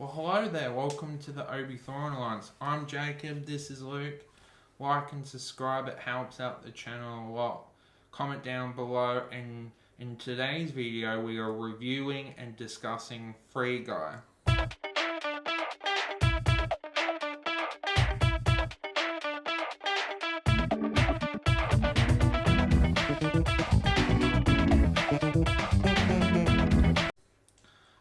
Well, hello there. Welcome to the Obi Thorn Alliance. I'm Jacob. This is Luke. Like and subscribe. It helps out the channel a lot. Comment down below. And in today's video, we are reviewing and discussing Free Guy.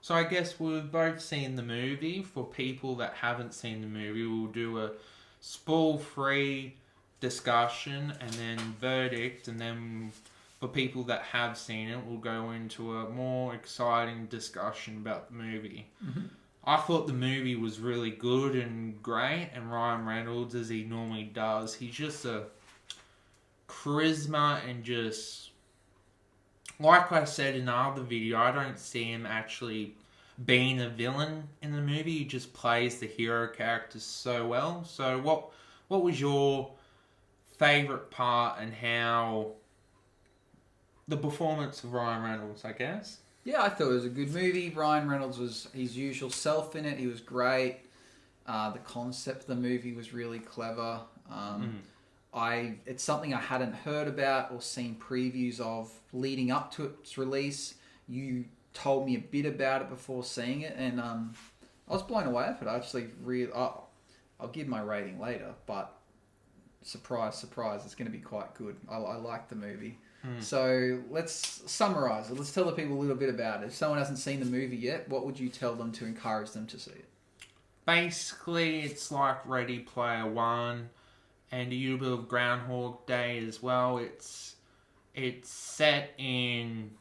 So I guess we've both seen the movie. For people that haven't seen the movie, we'll do a spoil-free discussion and then verdict, and then for people that have seen it, we'll go into a more exciting discussion about the movie. Mm-hmm. I thought the movie was really good and great, and Ryan Reynolds, as he normally does, he's just a charisma and just, like I said in the other video, I don't see him actually being a villain in the movie. He just plays the hero character so well. So what was your favourite part and how the performance of Ryan Reynolds, I guess? Yeah, I thought it was a good movie. Ryan Reynolds was his usual self in it. He was great. The concept of the movie was really clever. It's something I hadn't heard about or seen previews of leading up to its release. You told me a bit about it before seeing it, and I was blown away with it. I actually I'll give my rating later, but surprise, surprise, it's going to be quite good. I like the movie. So let's summarize it. Let's tell the people a little bit about it. If someone hasn't seen the movie yet, what would you tell them to encourage them to see it? Basically, it's like Ready Player One and a little bit of Groundhog Day as well. It's set in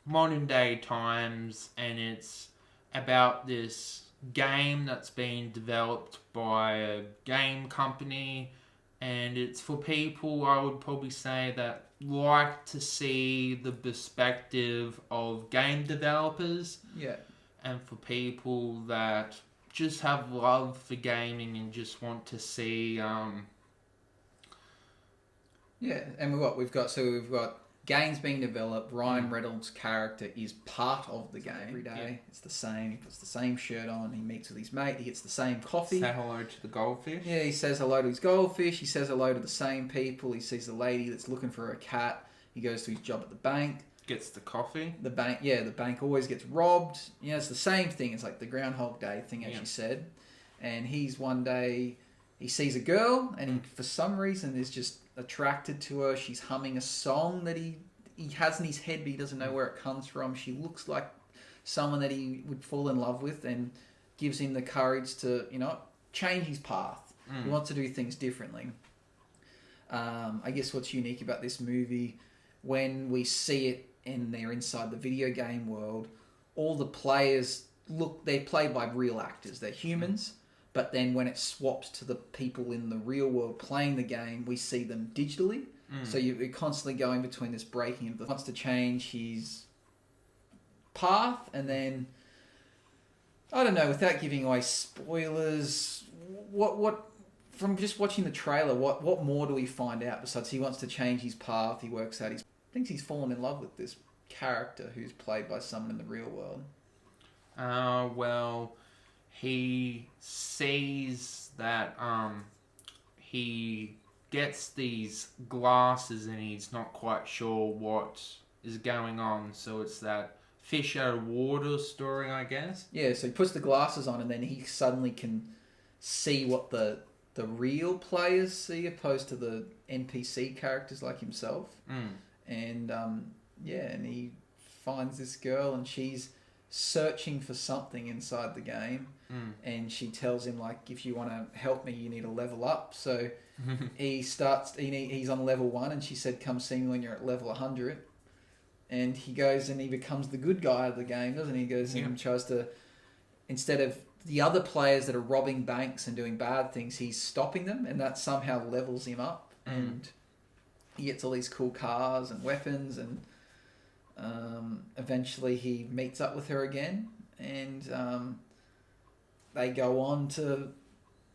modern day times, and it's about this game that's being developed by a game company, and it's for people, I would probably say, that like to see the perspective of game developers. Yeah. And for people that just have love for gaming and just want to see Yeah, and we've got games being developed. Ryan Reynolds' character is part of the game every day. Yeah. It's the same. He puts the same shirt on. He meets with his mate. He gets the same coffee. say hello to the goldfish. Yeah, he says hello to his goldfish. He says hello to the same people. He sees the lady that's looking for a cat. He goes to his job at the bank. Gets the coffee. The bank always gets robbed. You know, it's the same thing. It's like the Groundhog Day thing, as you said. And one day, he sees a girl, and he, for some reason, is just attracted to her. She's humming a song that he has in his head, but he doesn't know where it comes from. She looks like someone that he would fall in love with, and gives him the courage to, change his path. He wants to do things differently. I guess what's unique about this movie, when we see it and they're inside the video game world, all the players they're played by real actors. They're humans. But then when it swaps to the people in the real world playing the game, we see them digitally. So you're constantly going between this breaking. He wants to change his path, and then, I don't know, without giving away spoilers, what from just watching the trailer, what more do we find out besides he wants to change his path? He works out, thinks he's fallen in love with this character who's played by someone in the real world. Well, he sees that he gets these glasses and he's not quite sure what is going on. So it's that fish out of water story, I guess. Yeah, so he puts the glasses on, and then he suddenly can see what the real players see, opposed to the NPC characters like himself. And and he finds this girl, and she's searching for something inside the game, and she tells him, like, if you want to help me, you need to level up. So he's on level 1, and she said, come see me when you're at level 100. And he goes and he becomes the good guy of the game, doesn't he? He goes and tries to, instead of the other players that are robbing banks and doing bad things, he's stopping them, and that somehow levels him up. And he gets all these cool cars and weapons, and eventually he meets up with her again, and they go on to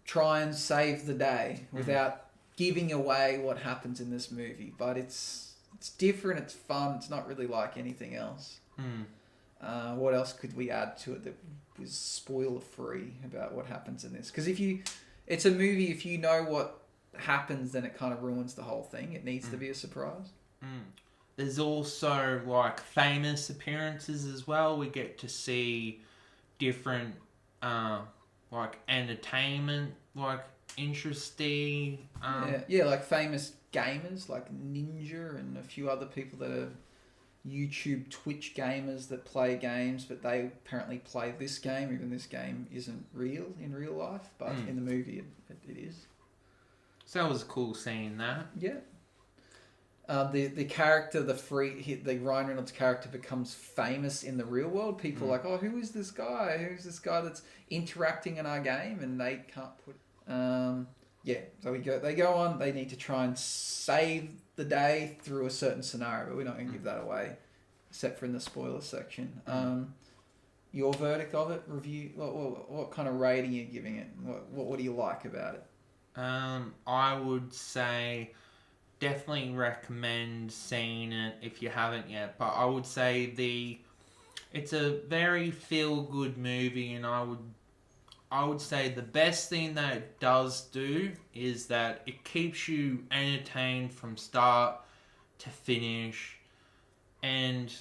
try and save the day without giving away what happens in this movie. But it's different, it's fun, it's not really like anything else. What else could we add to it that was spoiler free about what happens in this. Because it's a movie. If you know what happens, then it kind of ruins the whole thing. It needs to be a surprise. There's also like famous appearances as well. We get to see different like entertainment, like interesting. Like famous gamers like Ninja and a few other people that are YouTube, Twitch gamers that play games, but they apparently play this game, even this game isn't real in real life, but in the movie it is. So that was cool seeing that. Yeah. The character, the Ryan Reynolds character becomes famous in the real world. People are like, oh, who is this guy? Who's this guy that's interacting in our game? And they can't put... So they go on, they need to try and save the day through a certain scenario, but we're not going to give that away, except for in the spoiler section. Your verdict of it, review, what kind of rating are you giving it? What do you like about it? I would say definitely recommend seeing it if you haven't yet, but I would say it's a very feel-good movie, and I would say the best thing that it does do is that it keeps you entertained from start to finish, and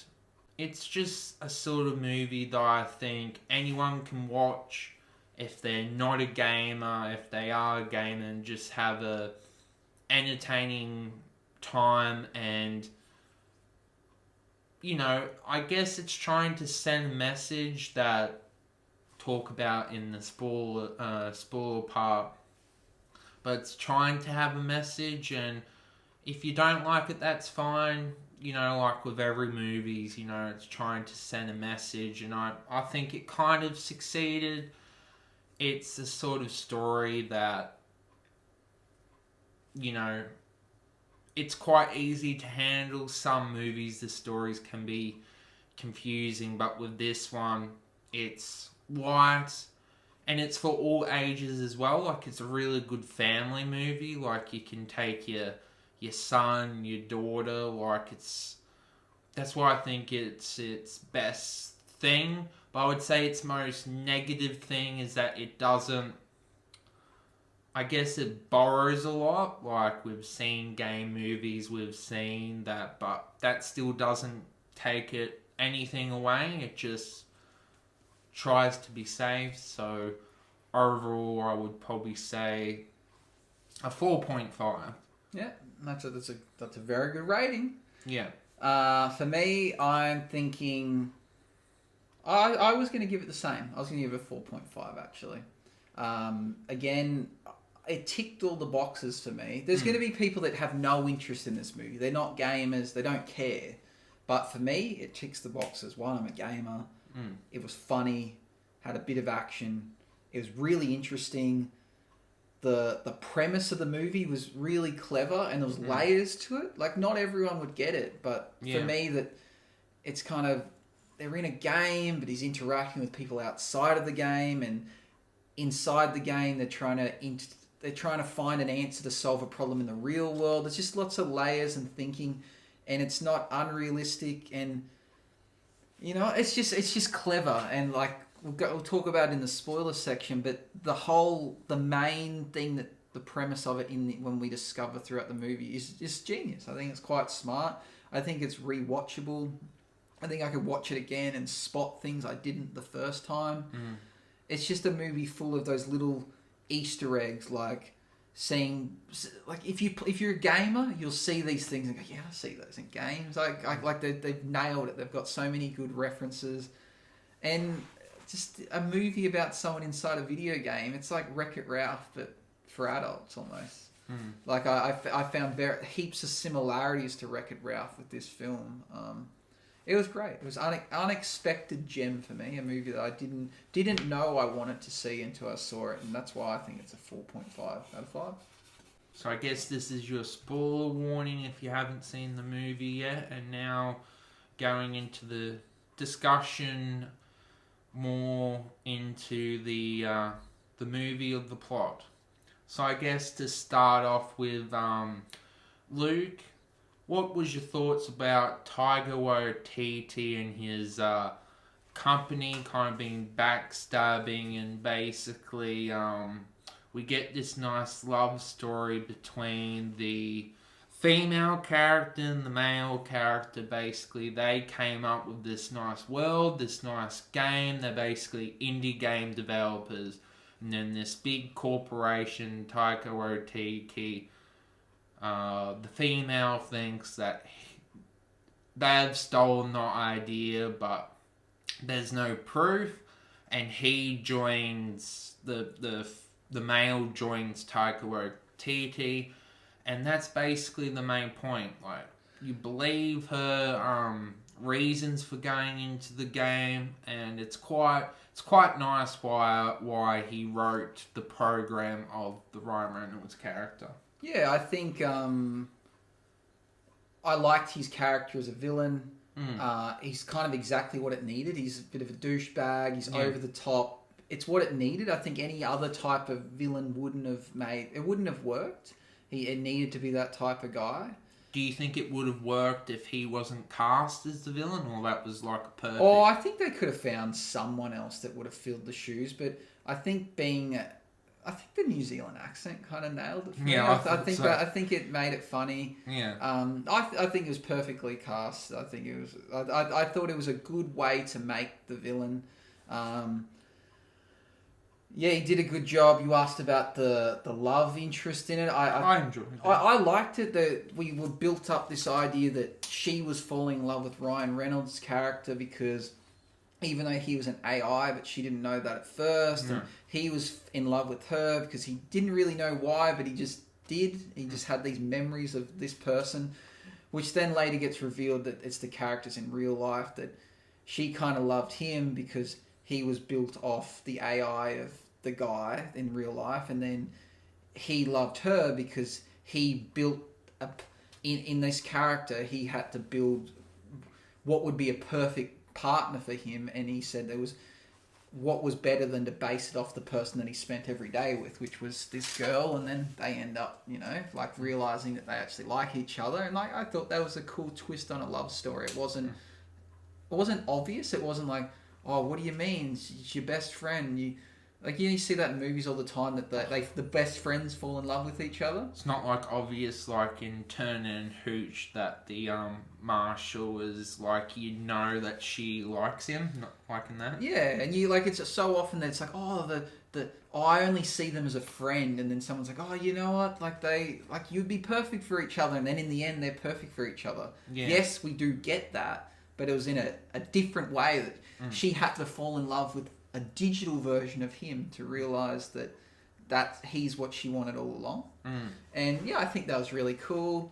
it's just a sort of movie that I think anyone can watch if they're not a gamer, if they are a gamer, and just have a entertaining time. And I guess it's trying to send a message that talk about in the spoiler part, but it's trying to have a message, and if you don't like it, that's fine. Like with every movies, it's trying to send a message, and I think it kind of succeeded. It's the sort of story that it's quite easy to handle. Some movies, the stories can be confusing, but with this one, it's light, and it's for all ages as well. Like, it's a really good family movie. Like, you can take your son, your daughter. Like, that's why I think it's best thing. But I would say its most negative thing is that it doesn't... I guess it borrows a lot. Like, we've seen game movies, we've seen that, but that still doesn't take anything away. It just tries to be safe. So overall, I would probably say a 4.5. Yeah, that's a very good rating. Yeah. For me, I'm thinking... I was going to give it the same. I was going to give it a 4.5, actually. Again, it ticked all the boxes for me. There's going to be people that have no interest in this movie. They're not gamers. They don't care. But for me, it ticks the boxes. One, I'm a gamer. It was funny. Had a bit of action. It was really interesting. The premise of the movie was really clever, and there was layers to it. Like, not everyone would get it, but for me, that it's kind of... They're in a game, but he's interacting with people outside of the game, and inside the game, they're trying to find an answer to solve a problem in the real world. There's just lots of layers and thinking, and it's not unrealistic, and it's just clever. And like we'll talk about it in the spoiler section, but the main thing, that the premise of it when we discover throughout the movie is genius. I think it's quite smart. I think it's rewatchable. I think I could watch it again and spot things I didn't the first time. It's just a movie full of those little Easter eggs, like seeing, like if you're a gamer, you'll see these things and go, yeah, I see those in games. Like they've nailed it. They've got so many good references, and just a movie about someone inside a video game. It's like Wreck-It Ralph, but for adults almost. Like I found heaps of similarities to Wreck-It Ralph with this film. It was great. It was unexpected gem for me, a movie that I didn't know I wanted to see until I saw it, and that's why I think it's a 4.5 out of 5. So I guess this is your spoiler warning if you haven't seen the movie yet, and now going into the discussion more into the movie of the plot. So I guess to start off with, Luke, what was your thoughts about Taika Waititi and his company kind of being backstabbing, and basically we get this nice love story between the female character and the male character. Basically, they came up with this nice world, this nice game. They're basically indie game developers. And then this big corporation, Taika Waititi, the female thinks that they've stolen the idea, but there's no proof, and he joins the male joins Taika Waititi, and that's basically the main point. Like, you believe her reasons for going into the game, and it's quite nice why he wrote the program of the Ryan Reynolds character. Yeah, I think I liked his character as a villain. He's kind of exactly what it needed. He's a bit of a douchebag. He's over the top. It's what it needed. I think any other type of villain wouldn't have worked. It needed to be that type of guy. Do you think it would have worked if he wasn't cast as the villain, or that was like a perfect? Oh, I think they could have found someone else that would have filled the shoes. But I think I think the New Zealand accent kind of nailed it for me. I think so. I think it made it funny. Yeah. I think it was perfectly cast. I think it was. I thought it was a good way to make the villain. Yeah, he did a good job. You asked about the love interest in it. I enjoyed it. I liked it that we were built up this idea that she was falling in love with Ryan Reynolds' character because even though he was an AI, but she didn't know that at first. No. And he was in love with her because he didn't really know why, but he just did. He just had these memories of this person, which then later gets revealed that it's the characters in real life, that she kind of loved him because he was built off the AI of the guy in real life, and then he loved her because he built in this character, he had to build what would be a perfect partner for him, and he said there was what was better than to base it off the person that he spent every day with, which was this girl, and then they end up, like realizing that they actually like each other, and like I thought that was a cool twist on a love story. It wasn't obvious. It wasn't like, oh, what do you mean? It's your best friend. You see that in movies all the time that the best friends fall in love with each other. It's not like obvious like in Turner and Hooch that the Marshall is like, that she likes him, not like in that. Yeah, and it's so often that it's like, oh, I only see them as a friend, and then someone's like, oh, you know what, you'd be perfect for each other, and then in the end they're perfect for each other. Yeah. Yes, we do get that, but it was in a different way that she had to fall in love with a digital version of him to realise that he's what she wanted all along. And yeah, I think that was really cool.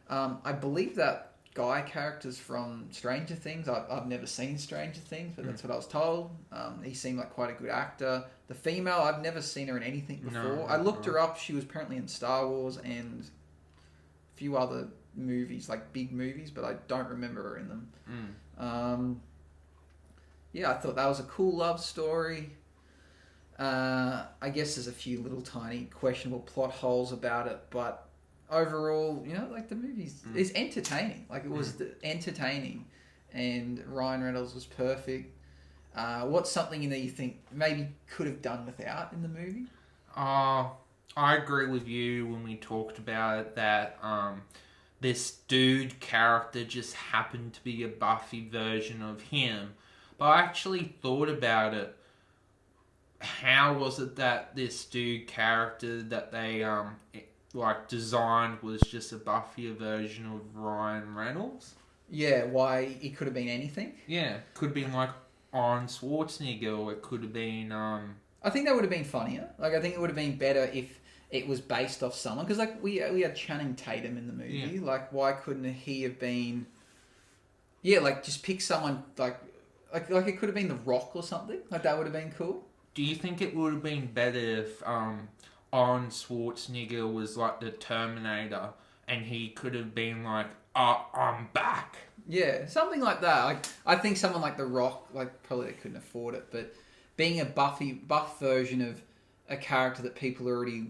I believe that guy character's from Stranger Things. I've never seen Stranger Things, but that's what I was told. He seemed like quite a good actor. The female, I've never seen her in anything before. No, I looked her up. She was apparently in Star Wars and a few other movies, like big movies, but I don't remember her in them. Yeah, I thought that was a cool love story. I guess there's a few little tiny questionable plot holes about it, but overall, the movie's is entertaining. Like, it was entertaining, and Ryan Reynolds was perfect. What's something in there you think maybe could have done without in the movie? I agree with you when we talked about it that this dude character just happened to be a Buffy version of him. But I actually thought about it. How was it that this dude character that they designed was just a Buffy version of Ryan Reynolds? Yeah, why it could have been anything. Yeah, could have been like Arnold Schwarzenegger, or it could have been. I think that would have been funnier. Like, I think it would have been better if it was based off someone, because we had Channing Tatum in the movie. Yeah. Like, why couldn't he have been? Yeah, just pick someone like it could have been The Rock or something. Like, that would have been cool. Do you think it would have been better if Arnold Schwarzenegger was like the Terminator and he could have been like, I'm back? Yeah, something like that. I think someone like The Rock, probably they couldn't afford it, but being a buff version of a character that people already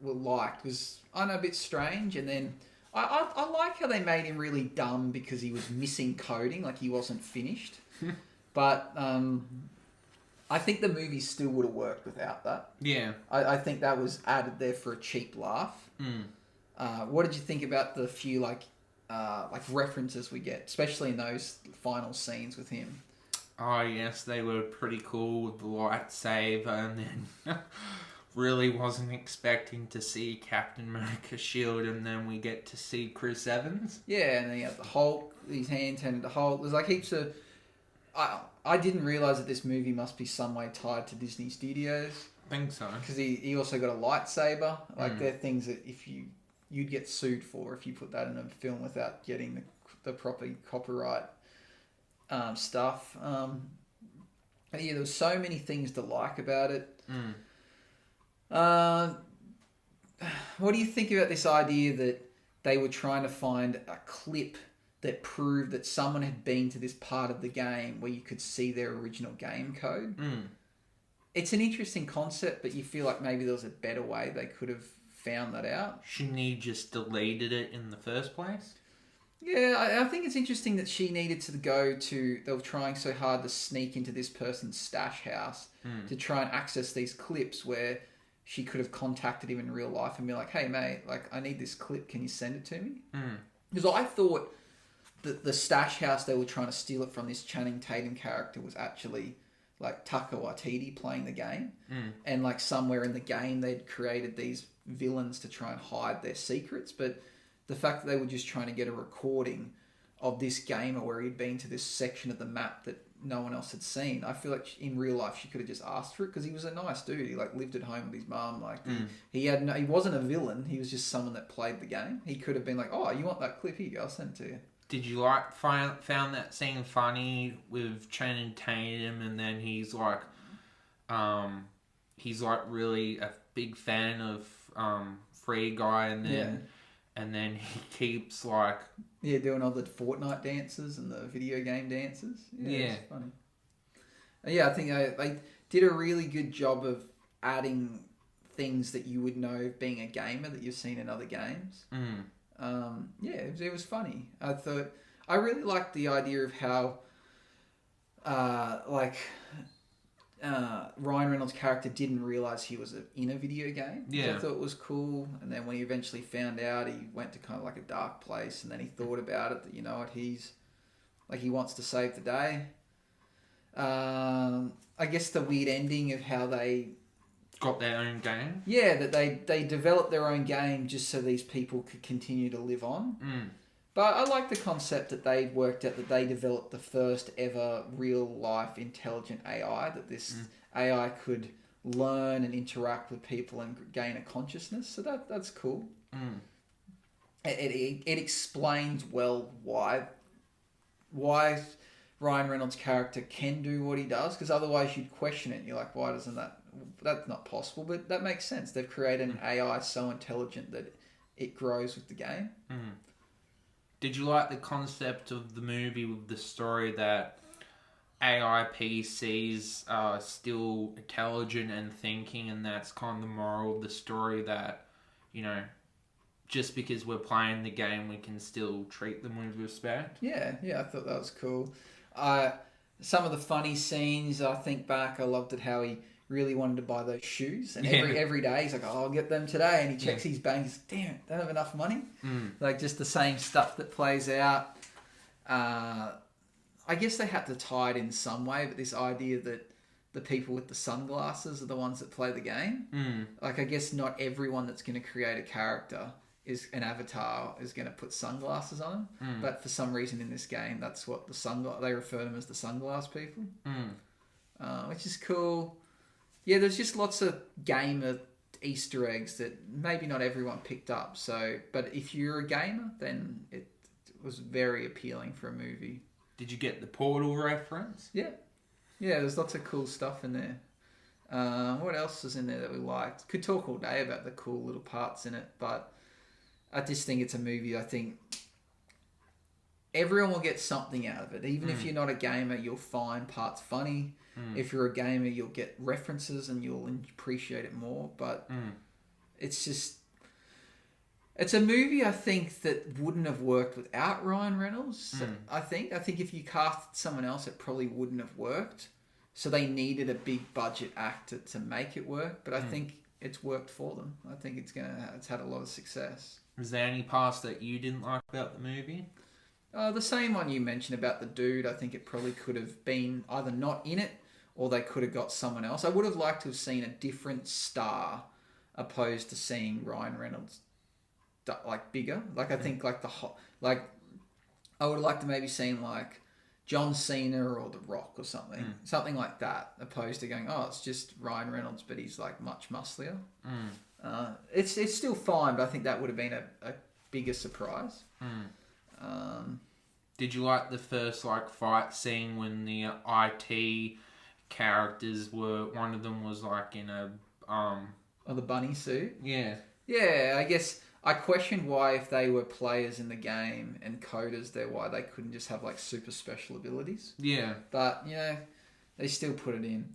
liked was, I know, a bit strange. And then I like how they made him really dumb because he was missing coding, like he wasn't finished. But I think the movie still would have worked without that. Yeah. I think that was added there for a cheap laugh. What did you think about the few like references we get, especially in those final scenes with him? Oh yes, they were pretty cool with the lightsaber, and then really wasn't expecting to see Captain America's shield, and then we get to see Chris Evans. Yeah, and then you have the Hulk. His hand turned into Hulk. There's like heaps of. I didn't realize that this movie must be some way tied to Disney Studios. I think so. Because he also got a lightsaber. Like they're things that if you'd get sued for if you put that in a film without getting the proper copyright stuff. Yeah, there was so many things to like about it. What do you think about this idea that they were trying to find a clip that proved that someone had been to this part of the game where you could see their original game code? It's an interesting concept, but you feel like maybe there was a better way they could have found that out. Shouldn't he just deleted it in the first place? Yeah, I think it's interesting that she needed to go to... They were trying so hard to sneak into this person's stash house to try and access these clips where she could have contacted him in real life and be like, hey, mate, like, I need this clip. Can you send it to me? Because I thought that the stash house they were trying to steal it from, this Channing Tatum character, was actually like Taika Waititi playing the game. And like somewhere in the game they'd created these villains to try and hide their secrets. But the fact that they were just trying to get a recording of this gamer where he'd been to this section of the map that no one else had seen, I feel like in real life she could have just asked for it, because he was a nice dude. He like lived at home with his mum. Like he wasn't a villain. He was just someone that played the game. He could have been like, oh, you want that clip? Here you go, I'll send it to you. Did you found that scene funny with Channing Tatum, and then he's like really a big fan of Free Guy, and then he keeps like doing all the Fortnite dances and the video game dances. Yeah. It's funny. Yeah, I think they did a really good job of adding things that you would know being a gamer that you've seen in other games. It was funny. I really liked the idea of how Ryan Reynolds' character didn't realise he was in a video game. Yeah. I thought it was cool. And then when he eventually found out, he went to kind of like a dark place, and then he thought about it, that, you know what, he wants to save the day. I guess the weird ending of how they got their own game. Yeah, that they developed their own game just so these people could continue to live on. But I like the concept that they worked out, that they developed the first ever real life intelligent AI, that this AI could learn and interact with people and gain a consciousness. So that's cool. It explains well why Ryan Reynolds' character can do what he does, because otherwise you'd question it. And you're like, why doesn't that's not possible? But that makes sense. They've created an AI so intelligent that it grows with the game. Did you like the concept of the movie with the story that AI PCs are still intelligent and thinking, and that's kind of the moral of the story, that, you know, just because we're playing the game, we can still treat them with respect? Yeah, I thought that was cool. Some of the funny scenes, I think back, I loved it how he really wanted to buy those shoes, and every day he's like, oh, I'll get them today, and he checks his bank, he's like, damn, don't have enough money. Like, just the same stuff that plays out. I guess they had to tie it in some way, but this idea that the people with the sunglasses are the ones that play the game. Like, I guess not everyone that's going to create a character is an avatar is going to put sunglasses on them, but for some reason in this game, that's what they refer to them as, the sunglass people, which is cool. Yeah, there's just lots of gamer Easter eggs that maybe not everyone picked up. But if you're a gamer, then it was very appealing for a movie. Did you get the Portal reference? Yeah, there's lots of cool stuff in there. What else is in there that we liked? Could talk all day about the cool little parts in it, but I just think it's a movie. I think everyone will get something out of it. Even if you're not a gamer, you'll find parts funny. If you're a gamer, you'll get references and you'll appreciate it more. But it's It's a movie I think that wouldn't have worked without Ryan Reynolds. I think if you cast someone else, it probably wouldn't have worked. So they needed a big budget actor to make it work. But I think it's worked for them. I think it's had a lot of success. Was there any parts that you didn't like about the movie? The same one you mentioned about the dude. I think it probably could have been either not in it or they could have got someone else. I would have liked to have seen a different star opposed to seeing Ryan Reynolds like bigger. Like I think like I would have liked to maybe seen like John Cena or The Rock or something. Something like that, opposed to going, oh, it's just Ryan Reynolds, but he's like much musclier. It's still fine, but I think that would have been a bigger surprise. Did you like the first like fight scene when the IT characters were? One of them was like in a the bunny suit. Yeah. Yeah, I guess I questioned why, if they were players in the game and coders there, why they couldn't just have like super special abilities. Yeah. But they still put it in.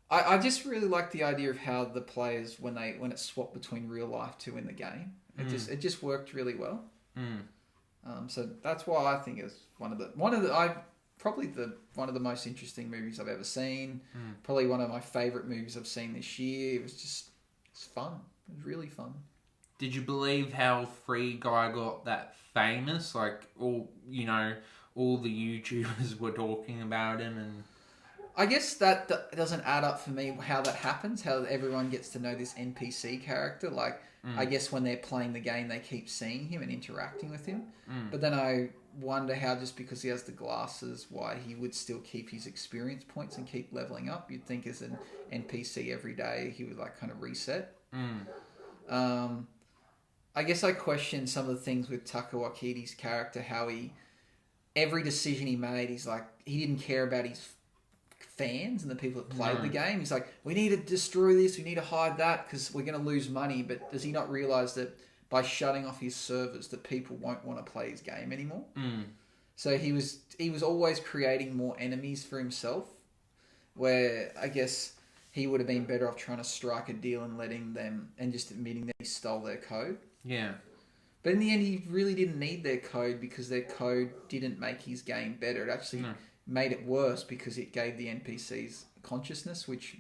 I just really like the idea of how the players when it swapped between real life to in the game. It just worked really well. So that's why I think it's one of the most interesting movies I've ever seen. Probably one of my favorite movies I've seen this year. It's fun. It was really fun. Did you believe how Free Guy got that famous? Like all the YouTubers were talking about him, and I guess that doesn't add up for me. How that happens? How everyone gets to know this NPC character? Like I guess when they're playing the game, they keep seeing him and interacting with him. But then I wonder how, just because he has the glasses, why he would still keep his experience points and keep leveling up. You'd think as an NPC every day he would like kind of reset. I guess I question some of the things with Taika Waititi's character, how every decision he made, he's like, he didn't care about his fans and the people that played the game. He's like, we need to destroy this, we need to hide that because we're going to lose money. But does he not realise that by shutting off his servers that people won't want to play his game anymore? So he was always creating more enemies for himself, where I guess he would have been better off trying to strike a deal and letting them, and just admitting that he stole their code. Yeah. But in the end, he really didn't need their code because their code didn't make his game better. It actually made it worse because it gave the NPCs consciousness, which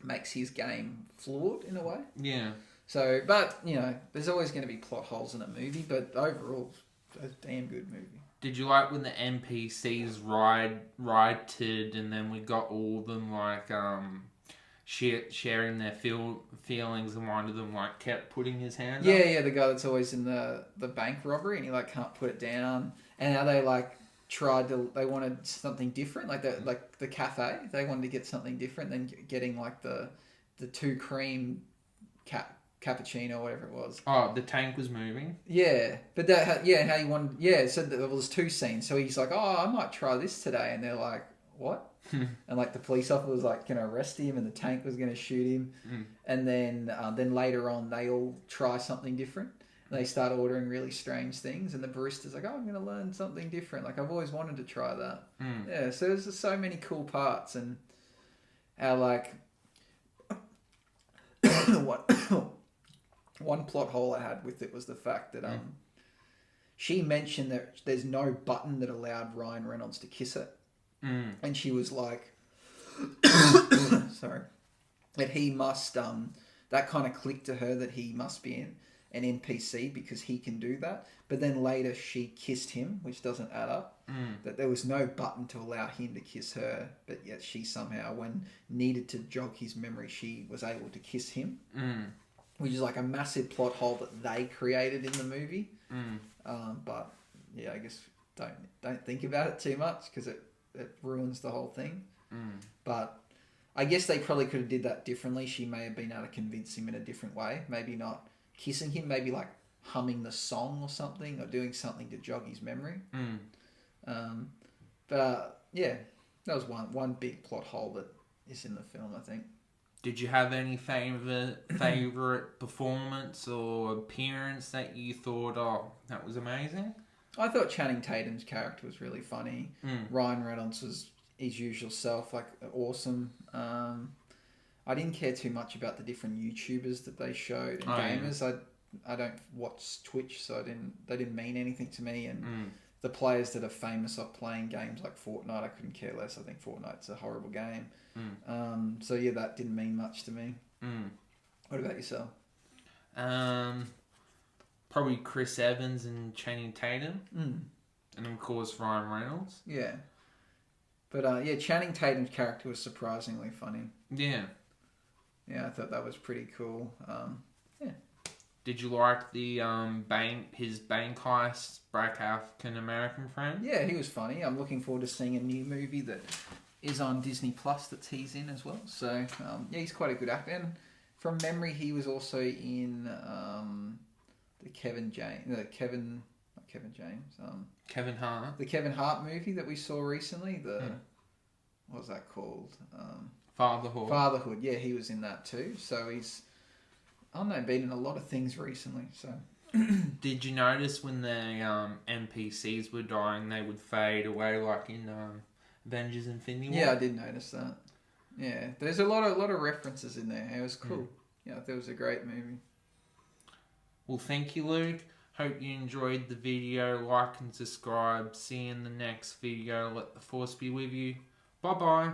makes his game flawed in a way. Yeah. So, but, there's always going to be plot holes in a movie, but overall, it's a damn good movie. Did you like when the NPCs rioted and then we got all of them like sharing their feelings, and one of them like kept putting his hand up? Yeah, the guy that's always in the bank robbery and he like can't put it down. And how they like they wanted something different, like the cafe. They wanted to get something different than getting like the 2 cream cappuccino, whatever it was. Oh, the tank was moving. Yeah, but how you wanted. Yeah, so there was 2 scenes. So he's like, oh, I might try this today, and they're like, what? And like the police officer was like going to arrest him, and the tank was going to shoot him. And then later on, they all try something different. They start ordering really strange things, and the barista's like, oh, I'm going to learn something different. Like, I've always wanted to try that. Yeah, so there's just so many cool parts, and how like one plot hole I had with it was the fact that she mentioned that there's no button that allowed Ryan Reynolds to kiss her. And she was like, sorry, that he must, that kind of clicked to her that he must be an NPC because he can do that. But then later she kissed him, which doesn't add up. That there was no button to allow him to kiss her, but yet she somehow, when needed to jog his memory, she was able to kiss him. Which is like a massive plot hole that they created in the movie. But yeah, I guess don't think about it too much because it ruins the whole thing. But I guess they probably could have did that differently. She may have been able to convince him in a different way. Maybe not kissing him, maybe like humming the song or something, or doing something to jog his memory. But yeah, that was one big plot hole that is in the film, I think. Did you have any favorite performance or appearance that you thought, oh, that was amazing? I thought Channing Tatum's character was really funny. Ryan Reynolds was his usual self, like awesome. I didn't care too much about the different YouTubers that they showed and gamers. don't watch Twitch, so they didn't mean anything to me. And Mm. the players that are famous of playing games like Fortnite, I couldn't care less. I think Fortnite's a horrible game. So yeah, that didn't mean much to me. What about yourself? Probably Chris Evans and Channing Tatum, and of course Ryan Reynolds. Yeah, but yeah, Channing Tatum's character was surprisingly funny. Yeah. Yeah, I thought that was pretty cool. Yeah. Did you like the his bank heist Black African American friend? Yeah, he was funny. I'm looking forward to seeing a new movie that is on Disney Plus that he's in as well. So yeah, he's quite a good actor. And from memory, he was also in the Kevin Hart. The Kevin Hart movie that we saw recently. What was that called? Fatherhood. Fatherhood. Yeah, he was in that too. So he's, I don't know, been in a lot of things recently. So. Did you notice when the NPCs were dying, they would fade away like in Avengers Infinity War? Yeah, I did notice that. Yeah, there's a lot of references in there. It was cool. Yeah, I thought it was a great movie. Well, thank you, Luke. Hope you enjoyed the video. Like and subscribe. See you in the next video. Let the force be with you. Bye-bye.